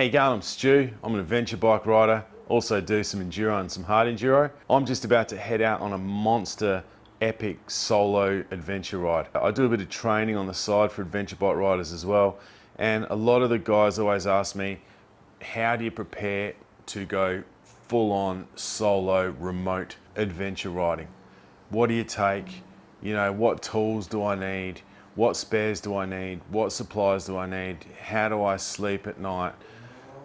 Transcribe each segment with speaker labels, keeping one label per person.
Speaker 1: How you going? I'm Stu. I'm an adventure bike rider, also do some enduro and some hard enduro. I'm just about to head out on a monster epic solo adventure ride. I do a bit of training on the side for adventure bike riders as well, and a lot of the guys always ask me, how do you prepare to go full-on solo remote adventure riding? What do you take? You know, what tools do I need? What spares do I need? What supplies do I need? How do I sleep at night?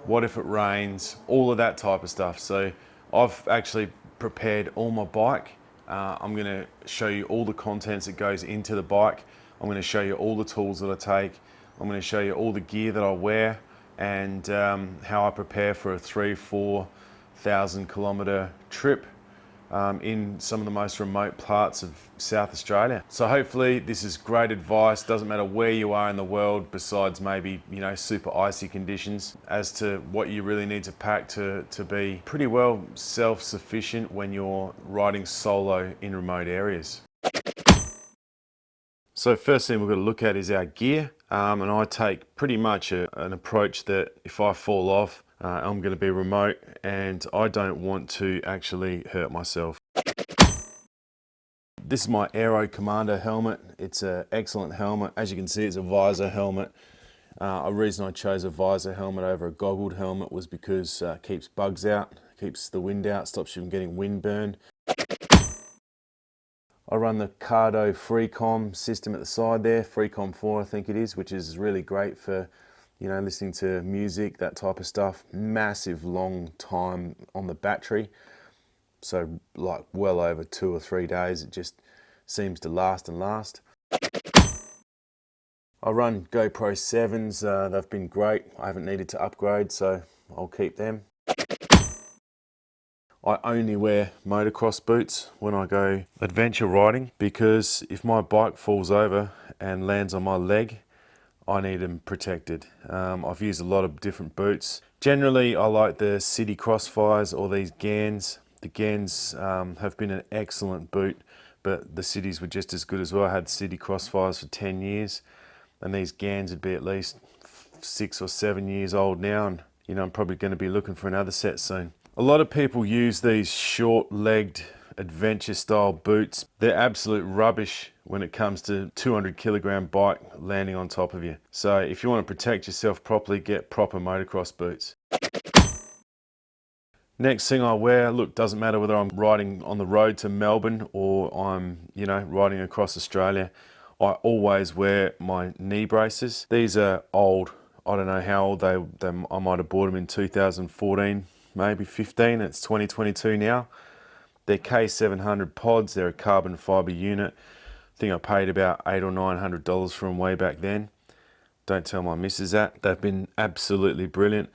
Speaker 1: What if it rains? All of that type of stuff. So I've actually prepared all my bike. I'm going to show you all the contents that goes into the bike. I'm going to show you all the tools that I take. I'm going to show you all the gear that I wear and how I prepare for a 3,000–4,000 kilometer trip in some of the most remote parts of South Australia. So hopefully this is great advice. Doesn't matter where you are in the world, besides maybe, you know, super icy conditions, as to what you really need to pack to be pretty well self-sufficient when you're riding solo in remote areas. So first thing we've got to look at is our gear, and I take pretty much an approach that if I fall off, I'm going to be remote and I don't want to actually hurt myself. This is my Aero Commando helmet. It's an excellent helmet. As you can see, it's a visor helmet. A reason I chose a visor helmet over a goggled helmet was because it keeps bugs out, keeps the wind out, stops you from getting wind burn. I run the Cardo Freecom system at the side there, Freecom 4 I think it is, which is really great for, you know, listening to music, that type of stuff. Massive long time on the battery. So like well over 2 or 3 days, it just seems to last and last. I run GoPro 7s, they've been great. I haven't needed to upgrade, so I'll keep them. I only wear motocross boots when I go adventure riding, because if my bike falls over and lands on my leg, I need them protected. I've used a lot of different boots. Generally, I like the City Crossfires or these Gans. The Gans have been an excellent boot, but the Cities were just as good as well. I had City Crossfires for 10 years, and these Gans would be at least 6 or 7 years old now, and you know, I'm probably going to be looking for another set soon. A lot of people use these short-legged adventure style boots. They're absolute rubbish when it comes to 200-kilogram bike landing on top of you. So if you want to protect yourself properly, get proper motocross boots. Next thing I wear, look, doesn't matter whether I'm riding on the road to Melbourne or I'm, you know, riding across Australia, I always wear my knee braces. These are old. I don't know how old I might have bought them in 2014, maybe 15. It's 2022 now. They're K700 pods. They're a carbon fiber unit. I think I paid about $800 or $900 for them way back then. Don't tell my missus that. They've been absolutely brilliant.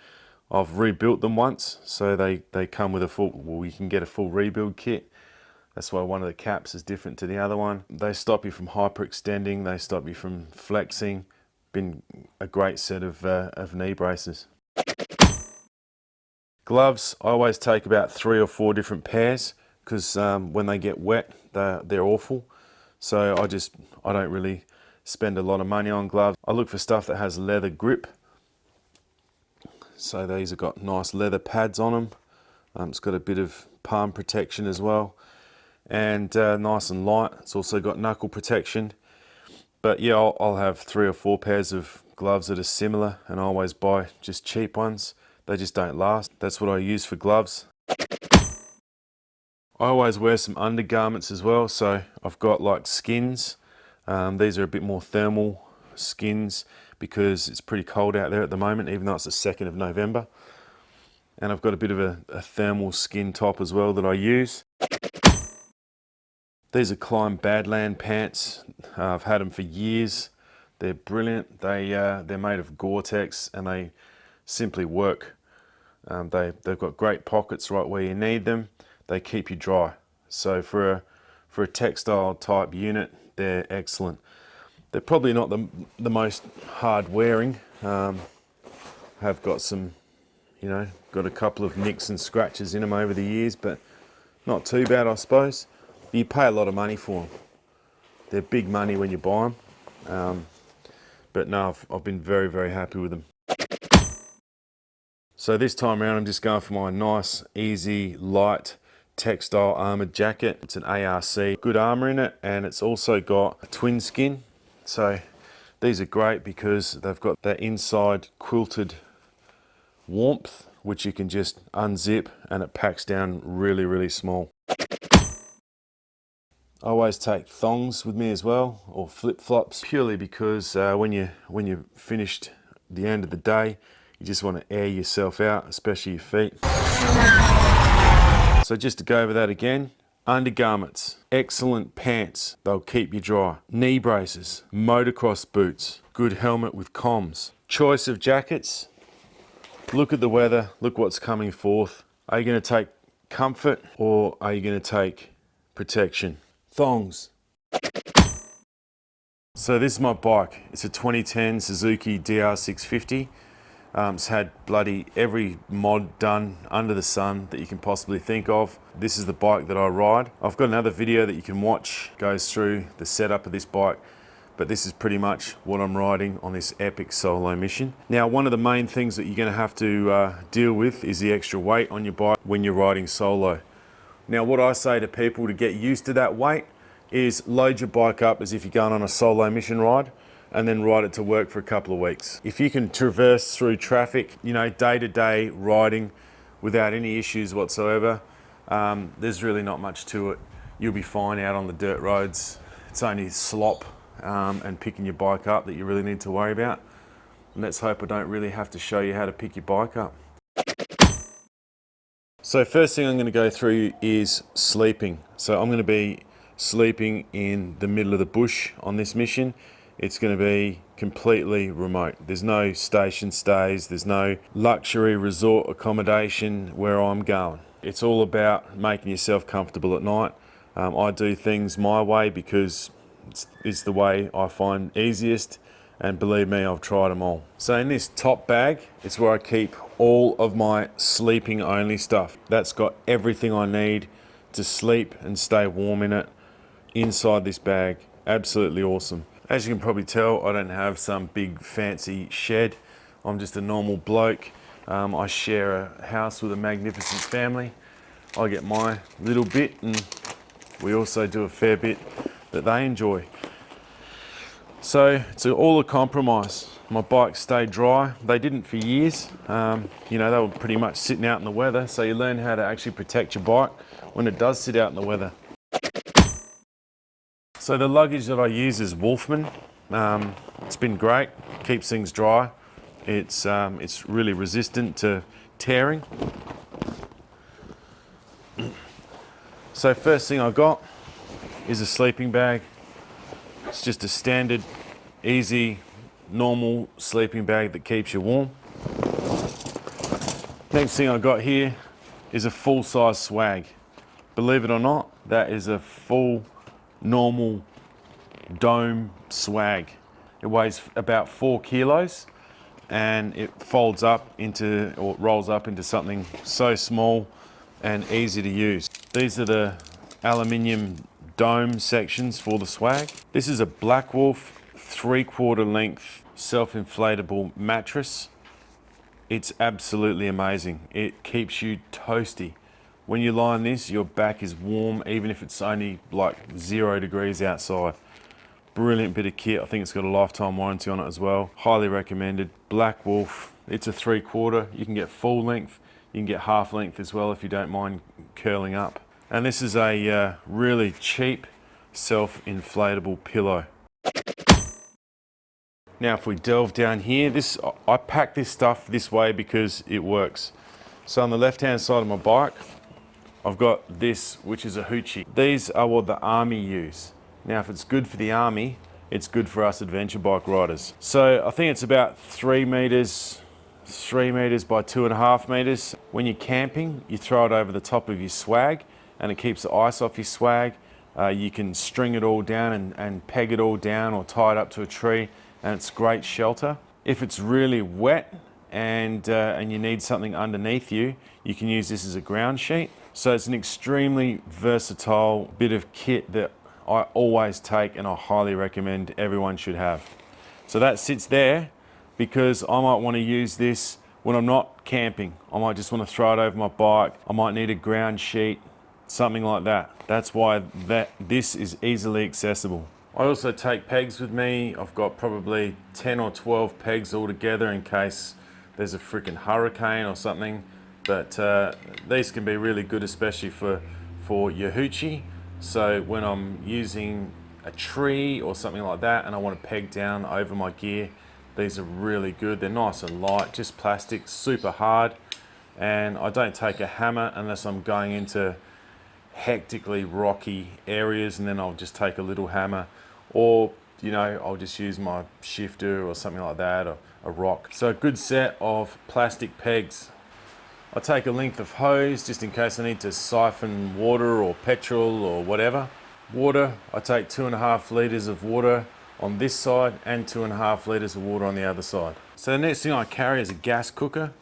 Speaker 1: I've rebuilt them once, so they come with a full, well, you can get a full rebuild kit. That's why one of the caps is different to the other one. They stop you from hyperextending. They stop you from flexing. Been a great set of knee braces. Gloves, I always take about 3 or 4 different pairs, because when they get wet, they're awful. So I don't really spend a lot of money on gloves. I look for stuff that has leather grip. So these have got nice leather pads on them. It's got a bit of palm protection as well, and nice and light. It's also got knuckle protection. But yeah, I'll have 3 or 4 pairs of gloves that are similar, and I always buy just cheap ones. They just don't last. That's what I use for gloves. I always wear some undergarments as well, so I've got like skins. These are a bit more thermal skins because it's pretty cold out there at the moment, even though it's the 2nd of November. And I've got a bit of a thermal skin top as well that I use. These are Climb Badland pants. I've had them for years. They're brilliant. They're made of Gore-Tex and they simply work. They've got great pockets right where you need them. They keep you dry. So for a textile type unit, they're excellent. They're probably not the most hard wearing. Have got some, you know, got a couple of nicks and scratches in them over the years, but not too bad, I suppose. You pay a lot of money for them. They're big money when you buy them. But no, I've been very, very happy with them. So this time around I'm just going for my nice, easy, light textile armored jacket. It's an ARC, good armor in it, and it's also got a twin skin. So these are great because they've got that inside quilted warmth, which you can just unzip and it packs down really, really small. I always take thongs with me as well, or flip-flops, purely because when you're finished the end of the day, you just want to air yourself out, especially your feet. So just to go over that again, undergarments, excellent pants, they'll keep you dry. Knee braces, motocross boots, good helmet with comms. Choice of jackets, look at the weather, look what's coming forth. Are you going to take comfort or are you going to take protection? Thongs. So this is my bike. It's a 2010 Suzuki DR650. It's had bloody every mod done under the sun that you can possibly think of. This is the bike that I ride. I've got another video that you can watch, goes through the setup of this bike, but this is pretty much what I'm riding on this epic solo mission. Now, one of the main things that you're going to have to deal with is the extra weight on your bike when you're riding solo. Now, what I say to people to get used to that weight is load your bike up as if you're going on a solo mission ride and then ride it to work for a couple of weeks. If you can traverse through traffic, you know, day-to-day riding without any issues whatsoever, there's really not much to it. You'll be fine out on the dirt roads. It's only slop and picking your bike up that you really need to worry about. And let's hope I don't really have to show you how to pick your bike up. So first thing I'm going to go through is sleeping. So I'm going to be sleeping in the middle of the bush on this mission. It's going to be completely remote. There's no station stays, there's no luxury resort accommodation where I'm going. It's all about making yourself comfortable at night. I do things my way because it's the way I find easiest, and believe me, I've tried them all. So in this top bag, it's where I keep all of my sleeping only stuff. That's got everything I need to sleep and stay warm in it inside this bag. Absolutely awesome. As you can probably tell, I don't have some big fancy shed. I'm just a normal bloke. I share a house with a magnificent family. I get my little bit and we also do a fair bit that they enjoy. So it's all a compromise. My bike stayed dry. They didn't for years. You know, they were pretty much sitting out in the weather. So you learn how to actually protect your bike when it does sit out in the weather. So the luggage that I use is Wolfman. It's been great, keeps things dry. It's really resistant to tearing. So first thing I got is a sleeping bag. It's just a standard, easy, normal sleeping bag that keeps you warm. Next thing I got here is a full-size swag. Believe it or not, that is a full normal dome swag. It weighs about 4 kilos and it folds up into, or rolls up into something so small and easy to use. These are the aluminium dome sections for the swag. This is a Black Wolf 3/4 length self-inflatable mattress. It's absolutely amazing. It keeps you toasty. When you lie on this, your back is warm, even if it's only like 0 degrees outside. Brilliant bit of kit. I think it's got a lifetime warranty on it as well. Highly recommended. Black Wolf, it's a 3/4. You can get full length. You can get half length as well if you don't mind curling up. And this is a really cheap self-inflatable pillow. Now if we delve down here, I pack this stuff this way because it works. So on the left-hand side of my bike, I've got this, which is a hoochie. These are what the army use. Now, if it's good for the army, it's good for us adventure bike riders. So I think it's about 3 meters by 2.5 meters. When you're camping, you throw it over the top of your swag and it keeps the ice off your swag. You can string it all down and peg it all down or tie it up to a tree, and it's great shelter. If it's really wet and you need something underneath you, you can use this as a ground sheet. So it's an extremely versatile bit of kit that I always take and I highly recommend everyone should have. So that sits there because I might want to use this when I'm not camping. I might just want to throw it over my bike. I might need a ground sheet, something like that. That's why this is easily accessible. I also take pegs with me. I've got probably 10 or 12 pegs all together in case there's a freaking hurricane or something. But these can be really good, especially for your hoochie. So when I'm using a tree or something like that and I want to peg down over my gear, these are really good. They're nice and light, just plastic, super hard. And I don't take a hammer unless I'm going into hectically rocky areas, and then I'll just take a little hammer, or you know, I'll just use my shifter or something like that, or a rock. So a good set of plastic pegs. I take a length of hose just in case I need to siphon water or petrol or whatever. Water, I take 2.5 litres of water on this side and 2.5 litres of water on the other side. So the next thing I carry is a gas cooker.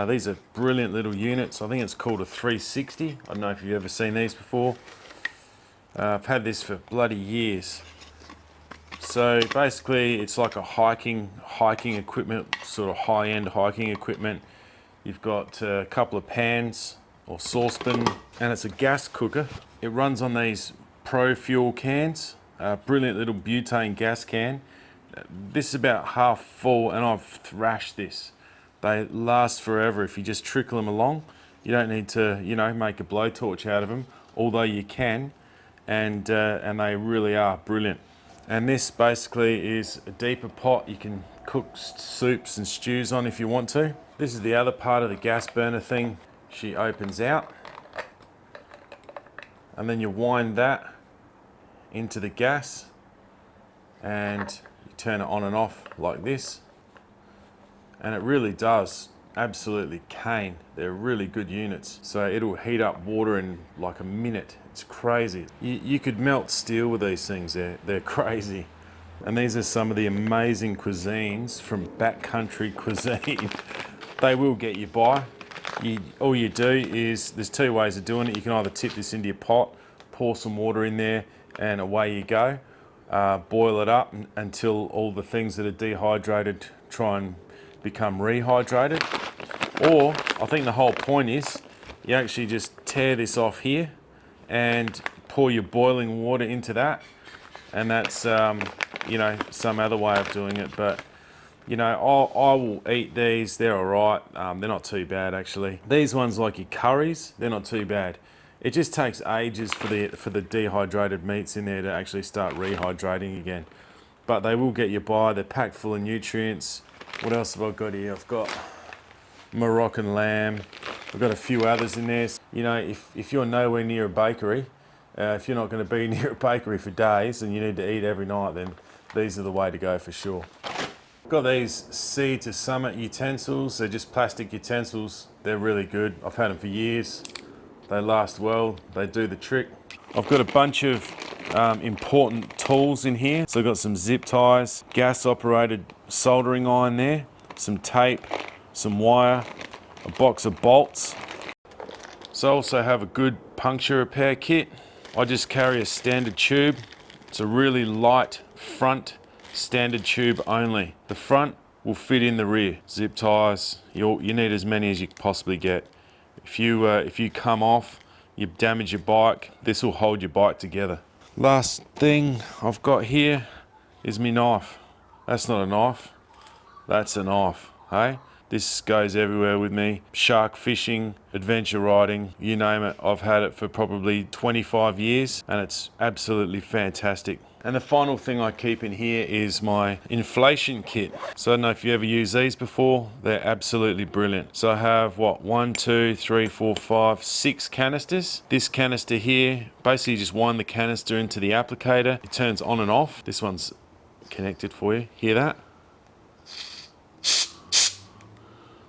Speaker 1: These are brilliant little units. I think it's called a 360. I don't know if you've ever seen these before. I've had this for bloody years. So basically it's like a hiking equipment, sort of high-end hiking equipment. You've got a couple of pans or saucepan, and it's a gas cooker. It runs on these Pro Fuel cans, a brilliant little butane gas can. This is about half full, and I've thrashed this. They last forever if you just trickle them along. You don't need to, you know, make a blowtorch out of them, although you can, and they really are brilliant. And this basically is a deeper pot you can cook soups and stews on if you want to. This is the other part of the gas burner thing. She opens out, and then you wind that into the gas, and you turn it on and off like this, and it really does absolutely cane. They're really good units. So it'll heat up water in like a minute. It's crazy. You could melt steel with these things. They're crazy. And these are some of the amazing cuisines from backcountry cuisine. They will get you by. All you do is, there's two ways of doing it. You can either tip this into your pot, pour some water in there, and away you go. Boil it up until all the things that are dehydrated try and become rehydrated. Or I think the whole point is you actually just tear this off here and pour your boiling water into that, and that's you know, some other way of doing it. But you know, I will eat these. They're all right. They're not too bad actually. These ones, like your curries, they're not too bad. It just takes ages for the dehydrated meats in there to actually start rehydrating again. But they will get you by. They're packed full of nutrients. What else have I got here? I've got Moroccan lamb. I've got a few others in there. You know, if you're nowhere near a bakery, if you're not going to be near a bakery for days and you need to eat every night, then these are the way to go for sure. Got these Sea to Summit utensils. They're just plastic utensils. They're really good. I've had them for years. They last well. They do the trick. I've got a bunch of important tools in here. So I've got some zip ties, gas operated soldering iron there, some tape, some wire, a box of bolts. So I also have a good puncture repair kit. I just carry a standard tube. It's a really light front standard tube only. The front will fit in the rear. Zip ties, you need as many as you can possibly get. If you come off, you damage your bike, this will hold your bike together. Last thing I've got here is my knife. That's not a knife, that's a knife, hey? This goes everywhere with me. Shark fishing, adventure riding, you name it. I've had it for probably 25 years and it's absolutely fantastic. And the final thing I keep in here is my inflation kit. So I don't know if you ever used these before. They're absolutely brilliant. So I have, what, 1, 2, 3, 4, 5, 6 canisters. This canister here, basically you just wind the canister into the applicator. It turns on and off. This one's connected for you. Hear that?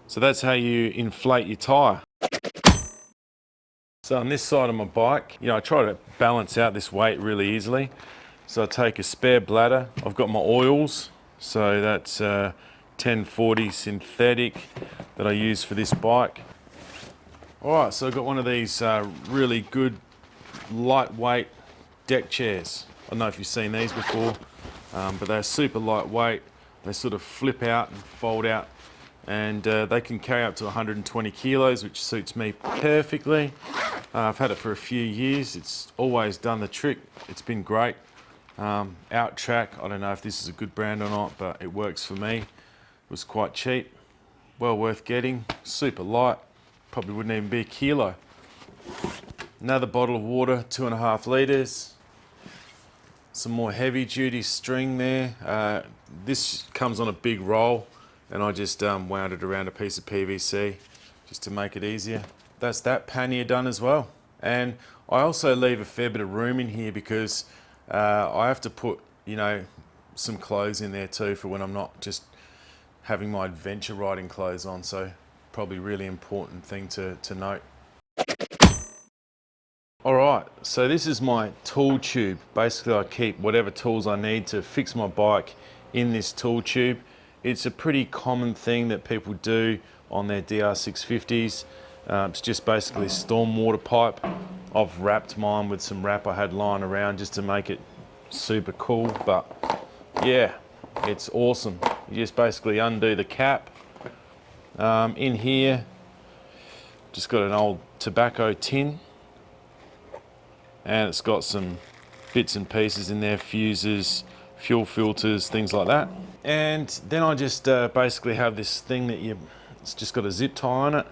Speaker 1: So that's how you inflate your tire. So on this side of my bike, you know, I try to balance out this weight really easily. So I take a spare bladder. I've got my oils. So that's 1040 synthetic that I use for this bike. All right, so I've got one of these really good lightweight deck chairs. I don't know if you've seen these before, but they're super lightweight. They sort of flip out and fold out and they can carry up to 120 kilos, which suits me perfectly. I've had it for a few years. It's always done the trick. It's been great. Outtrack, I don't know if this is a good brand or not, but it works for me. It was quite cheap, well worth getting, super light, probably wouldn't even be a kilo. Another bottle of water, 2.5 litres. Some more heavy duty string there. This comes on a big roll, and I just wound it around a piece of PVC just to make it easier. That's that pannier done as well. And I also leave a fair bit of room in here because I have to put, you know, some clothes in there too for when I'm not just having my adventure riding clothes on. So probably really important thing to note. All right, so this is my tool tube. Basically, I keep whatever tools I need to fix my bike in this tool tube. It's a pretty common thing that people do on their DR650s. It's just basically a stormwater pipe. I've wrapped mine with some wrap I had lying around just to make it super cool, but yeah, it's awesome. You just basically undo the cap. In here, just got an old tobacco tin, and it's got some bits and pieces in there, fuses, fuel filters, things like that. And then I just basically have this thing that it's just got a zip tie on it,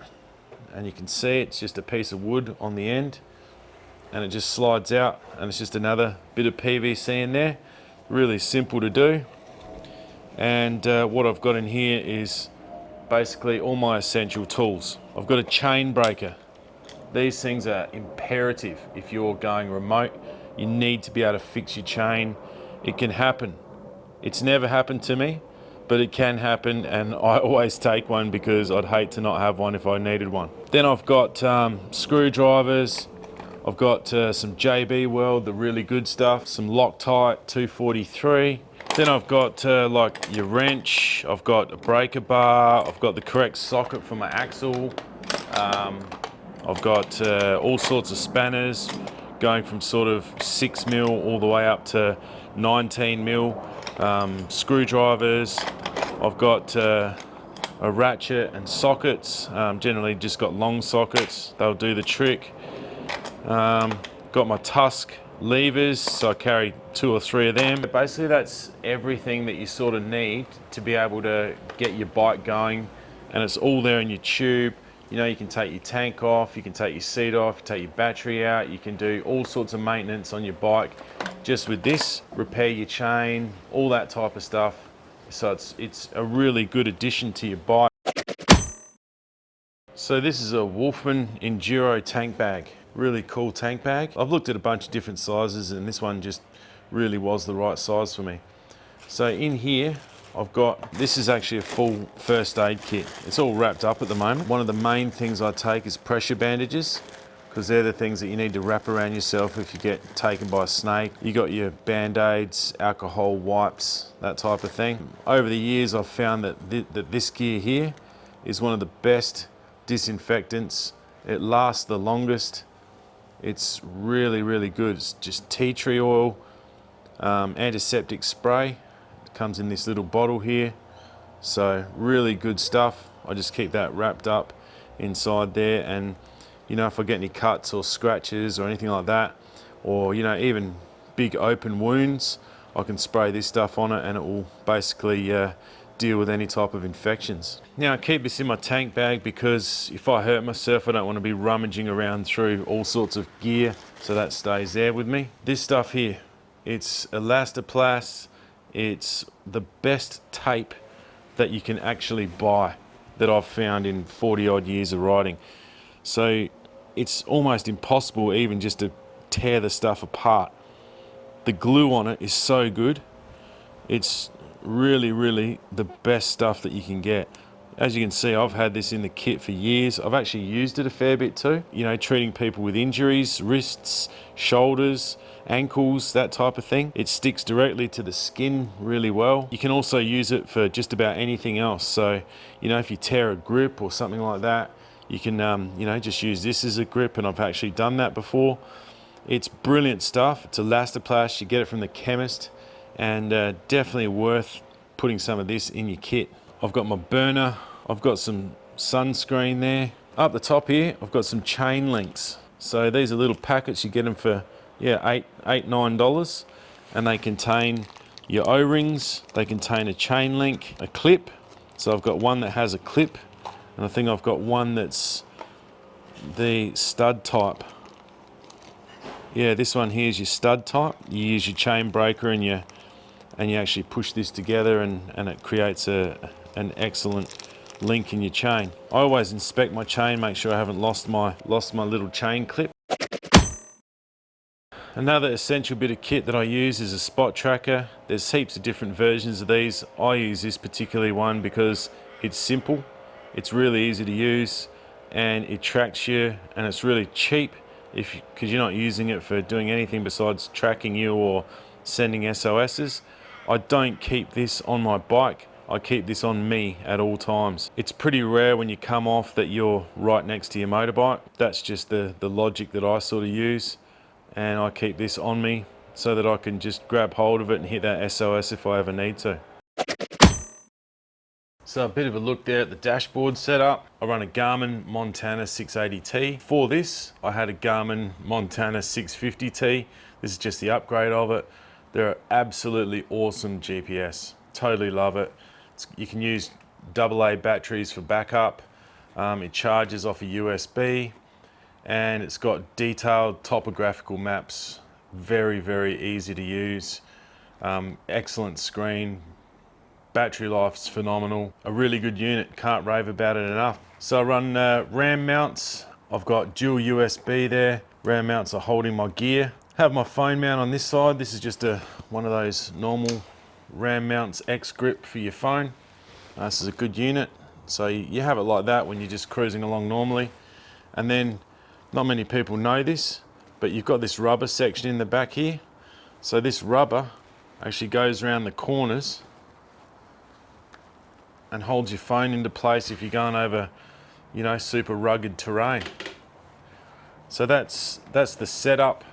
Speaker 1: and you can see it's just a piece of wood on the end, and it just slides out, and it's just another bit of PVC in there. Really simple to do. And what I've got in here is basically all my essential tools. I've got a chain breaker. These things are imperative if you're going remote. You need to be able to fix your chain. It can happen. It's never happened to me, but it can happen, and I always take one because I'd hate to not have one if I needed one. Then I've got screwdrivers. I've got some JB Weld, the really good stuff, some Loctite 243. Then I've got like your wrench, I've got a breaker bar, I've got the correct socket for my axle. I've got all sorts of spanners going from sort of 6mm all the way up to 19mm. Screwdrivers. I've got a ratchet and sockets. Generally just got long sockets, they'll do the trick. Got my tusk levers, so I carry 2 or 3 of them. But basically that's everything that you sort of need to be able to get your bike going, and it's all there in your tube. You know, you can take your tank off, you can take your seat off, take your battery out, you can do all sorts of maintenance on your bike just with this, repair your chain, all that type of stuff. So it's a really good addition to your bike. So this is a Wolfman Enduro tank bag. Really cool tank bag. I've looked at a bunch of different sizes, and this one just really was the right size for me. So in here, I've got, this is actually a full first aid kit. It's all wrapped up at the moment. One of the main things I take is pressure bandages, because they're the things that you need to wrap around yourself if you get taken by a snake. You got your band-aids, alcohol wipes, that type of thing. Over the years, I've found that this gear here is one of the best disinfectants. It lasts the longest. It's really, really good. It's just tea tree oil, antiseptic spray. Comes in this little bottle here, so really good stuff. I just keep that wrapped up inside there, and you know, if I get any cuts or scratches or anything like that, or you know, even big open wounds, I can spray this stuff on it and it will basically deal with any type of infections. Now I keep this in my tank bag because if I hurt myself, I don't want to be rummaging around through all sorts of gear, so that stays there with me. This stuff here, it's Elastoplast. It's the best tape that you can actually buy that I've found in 40 odd years of riding. So it's almost impossible even just to tear the stuff apart. The glue on it is so good. It's really, really the best stuff that you can get. As you can see, I've had this in the kit for years. I've actually used it a fair bit too. You know, treating people with injuries, wrists, shoulders, ankles, that type of thing. It sticks directly to the skin really well. You can also use it for just about anything else. So, you know, if you tear a grip or something like that, you can, you know, just use this as a grip, and I've actually done that before. It's brilliant stuff. It's Elastoplast. You get it from the chemist, and definitely worth putting some of this in your kit. I've got my burner. I've got some sunscreen there. Up the top here, I've got some chain links. So these are little packets, you get them for, yeah, $9, and they contain your O-rings, they contain a chain link, a clip. So I've got one that has a clip, and I think I've got one that's the stud type. Yeah, this one here is your stud type. You use your chain breaker and you actually push this together, and it creates an excellent link in your chain. I always inspect my chain, make sure I haven't lost my little chain clip. Another essential bit of kit that I use is a spot tracker. There's heaps of different versions of these. I use this particular one because it's simple, it's really easy to use, and it tracks you, and it's really cheap because you're not using it for doing anything besides tracking you or sending SOSs. I don't keep this on my bike, I keep this on me at all times. It's pretty rare when you come off that you're right next to your motorbike. That's just the logic that I sort of use, and I keep this on me so that I can just grab hold of it and hit that SOS if I ever need to. So a bit of a look there at the dashboard setup. I run a Garmin Montana 680T. For this, I had a Garmin Montana 650T. This is just the upgrade of it. They're absolutely awesome GPS. Totally love it. You can use AA batteries for backup. It charges off a USB, and it's got detailed topographical maps. Very, very easy to use. Excellent screen. Battery life's phenomenal. A really good unit, can't rave about it enough. So I run RAM mounts. I've got dual USB there. RAM mounts are holding my gear. Have my phone mount on this side. This is just one of those normal RAM mounts X grip for your phone. This is a good unit. So you have it like that when you're just cruising along normally. And then, not many people know this, but you've got this rubber section in the back here. So this rubber actually goes around the corners and holds your phone into place if you're going over, you know, super rugged terrain. So that's the setup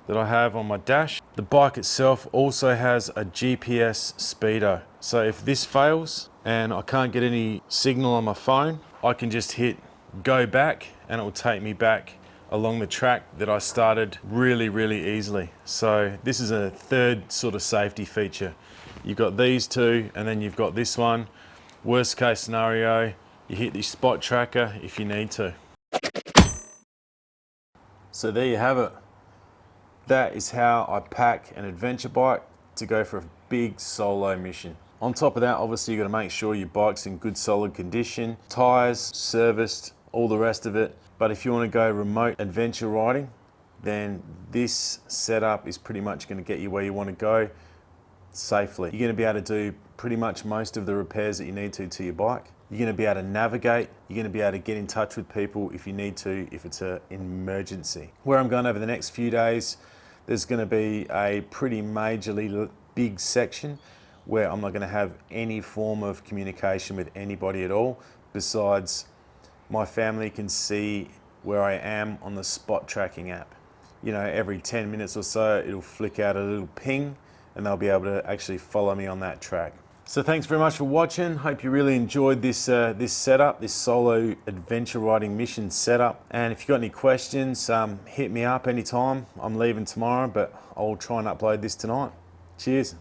Speaker 1: that I have on my dash. The bike itself also has a GPS speedo. So if this fails and I can't get any signal on my phone, I can just hit go back and it will take me back along the track that I started really, really easily. So this is a third sort of safety feature. You've got these two, and then you've got this one. Worst case scenario, you hit the spot tracker if you need to. So there you have it. That is how I pack an adventure bike to go for a big solo mission. On top of that, obviously you've got to make sure your bike's in good solid condition, tires serviced, all the rest of it. But if you want to go remote adventure riding, then this setup is pretty much going to get you where you want to go safely. You're going to be able to do pretty much most of the repairs that you need to your bike. You're going to be able to navigate. You're going to be able to get in touch with people if you need to, if it's an emergency. Where I'm going over the next few days, there's going to be a pretty majorly big section where I'm not going to have any form of communication with anybody at all, besides my family can see where I am on the spot tracking app. You know, every 10 minutes or so, it'll flick out a little ping and they'll be able to actually follow me on that track. So thanks very much for watching. Hope you really enjoyed this setup, this solo adventure riding mission setup. And if you've got any questions, hit me up anytime. I'm leaving tomorrow, but I'll try and upload this tonight. Cheers.